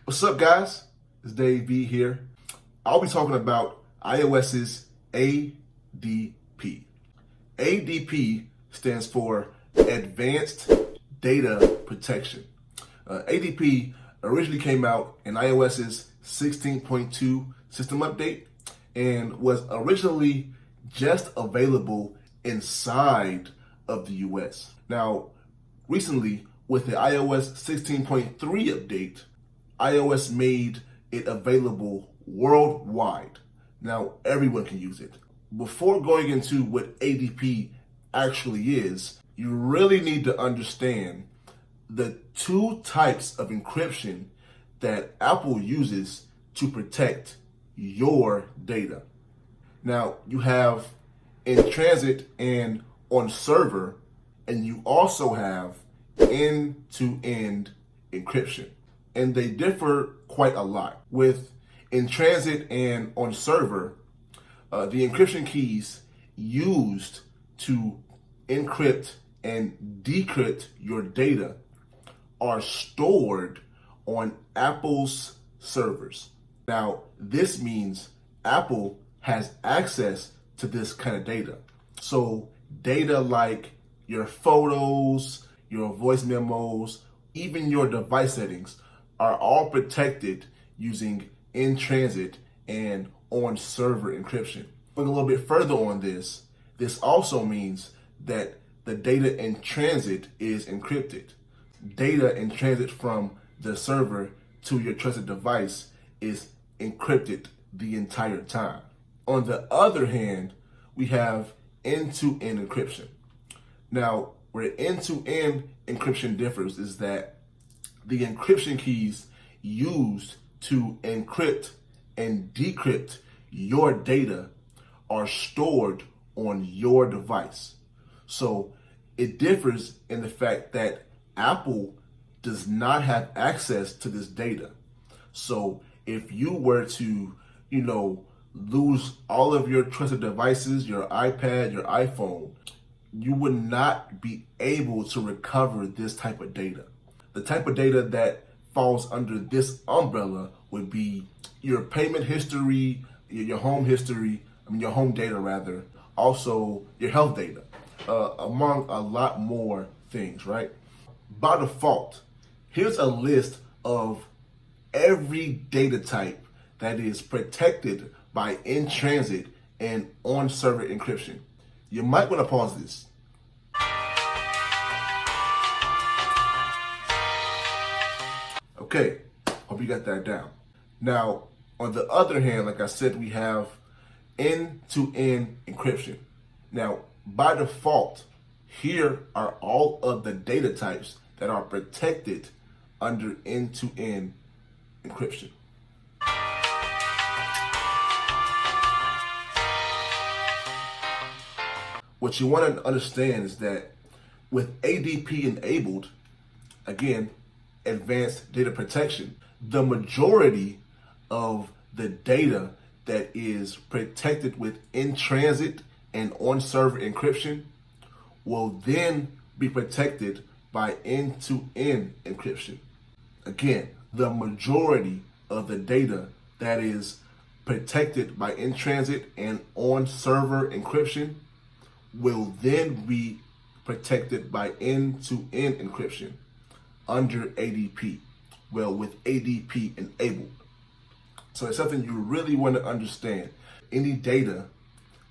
What's up, guys? It's Dave V here. I'll be talking about iOS's ADP. ADP stands for Advanced Data Protection. ADP originally came out in iOS's 16.2 system update and was originally just available inside of the US. Now, recently, with the iOS 16.3 update, iOS made it available worldwide. Now everyone can use it. Before going into what ADP actually is, you really need to understand the two types of encryption that Apple uses to protect your data. Now you have in transit and on server, and you also have end-to-end encryption. And they differ quite a lot. With in transit and on server, the encryption keys used to encrypt and decrypt your data are stored on Apple's servers. Now, this means Apple has access to this kind of data. So data like your photos, your voice memos, even your device settings are all protected using in-transit and on-server encryption. Going a little bit further on this also means that the data in transit is encrypted. Data in transit from the server to your trusted device is encrypted the entire time. On the other hand, we have end-to-end encryption. Now, where end-to-end encryption differs is that the encryption keys used to encrypt and decrypt your data are stored on your device. So it differs in the fact that Apple does not have access to this data. So if you were to, lose all of your trusted devices, your iPad, your iPhone, you would not be able to recover this type of data. The type of data that falls under this umbrella would be your payment history, your home data rather, also your health data, among a lot more things, right? By default, here's a list of every data type that is protected by in-transit and on-server encryption. You might want to pause this. Okay, hope you got that down. Now, on the other hand, like I said, we have end-to-end encryption. Now, by default, here are all of the data types that are protected under end-to-end encryption. What you want to understand is that with ADP enabled, again, advanced data protection, the majority of the data that is protected with in-transit and on-server encryption will then be protected by end-to-end encryption. Again, the majority of the data that is protected by in-transit and on-server encryption will then be protected by end-to-end encryption under ADP, with ADP enabled. So it's something you really want to understand. Any data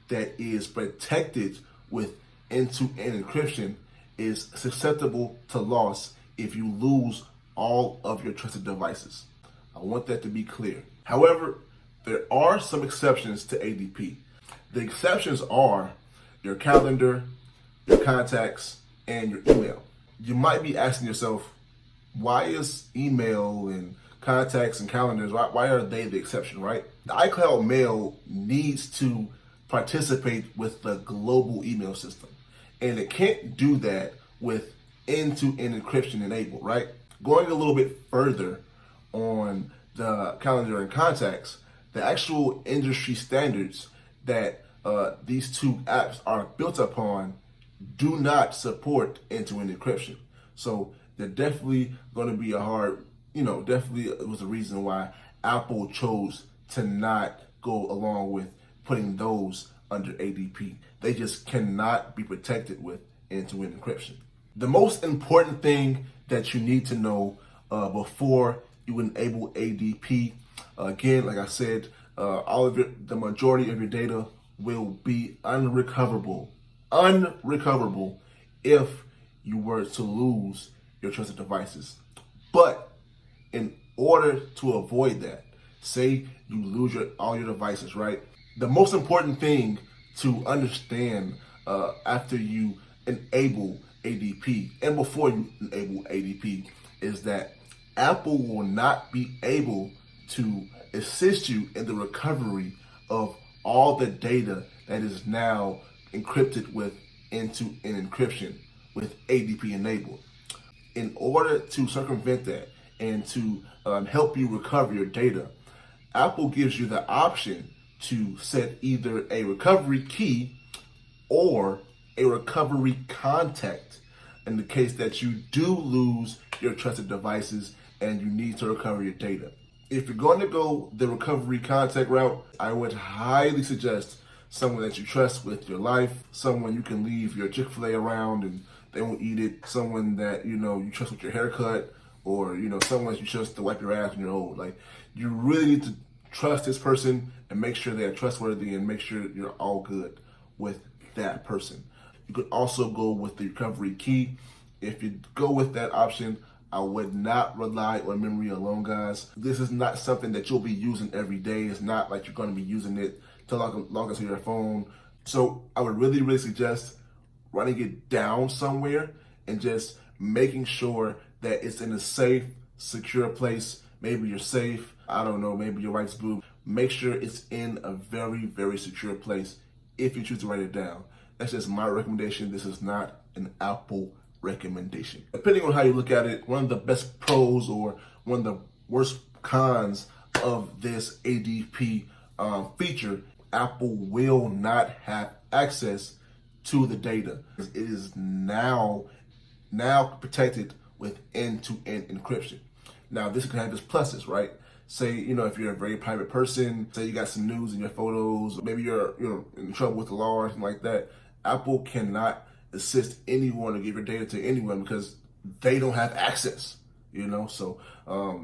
that is protected with end-to-end encryption is susceptible to loss if you lose all of your trusted devices. I want that to be clear. However, there are some exceptions to ADP. The exceptions are your calendar, your contacts, and your email. You might be asking yourself, why is email and contacts and calendars, why are they the exception, right? The iCloud Mail needs to participate with the global email system, and it can't do that with end-to-end encryption enabled, right? Going a little bit further on the calendar and contacts, the actual industry standards that these two apps are built upon do not support end-to-end encryption. So they're definitely going to be a hard definitely it was a reason why Apple chose to not go along with putting those under ADP. They just cannot be protected with end-to-end encryption. The most important thing that you need to know before you enable ADP, again, like I said, the majority of your data will be unrecoverable if you were to lose your trusted devices. But in order to avoid that, say you lose all your devices, right? The most important thing to understand after you enable ADP and before you enable ADP is that Apple will not be able to assist you in the recovery of all the data that is now encrypted with end-to-end encryption with ADP enabled. In order to circumvent that and to help you recover your data, Apple gives you the option to set either a recovery key or a recovery contact in the case that you do lose your trusted devices and you need to recover your data. If you're going to go the recovery contact route, I would highly suggest someone that you trust with your life, someone you can leave your Chick-fil-A around and they won't eat it, someone that you trust with your haircut, or someone that you trust to wipe your ass when you're old. Like, you really need to trust this person and make sure they're trustworthy and make sure you're all good with that person. You could also go with the recovery key. If you go with that option, I would not rely on memory alone, guys. This is not something that you'll be using every day. It's not like you're going to be using it to log into your phone. So I would really, really suggest running it down somewhere and just making sure that it's in a safe, secure place. Maybe your safe, I don't know, maybe your wife's booth. Make sure it's in a very, very secure place if you choose to write it down. That's just my recommendation. This is not an Apple recommendation. Depending on how you look at it, one of the best pros or one of the worst cons of this ADP feature, Apple will not have access to the data. It is now protected with end-to-end encryption. Now, this can have its pluses, right? Say, if you're a very private person, say you got some news in your photos, maybe you're in trouble with the law or something like that, Apple cannot assist anyone or give your data to anyone because they don't have access, So,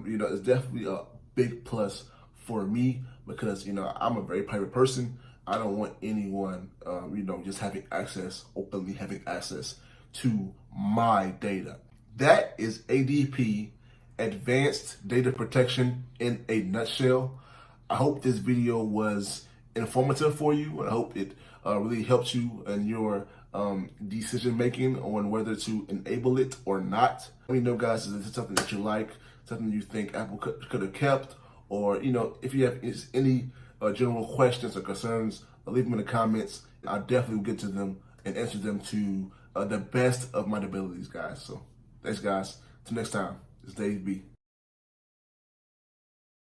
it's definitely a big plus for me because, I'm a very private person. I don't want anyone, just openly having access to my data. That is ADP, Advanced Data Protection in a nutshell. I hope this video was informative for you. I hope it really helps you in your decision making on whether to enable it or not. Let me know, guys, if this is something that you like, something you think Apple could have kept, or if you have any general questions or concerns, leave them in the comments. I'll definitely get to them and answer them to the best of my abilities, guys. So thanks, guys. Till next time, it's Dave B.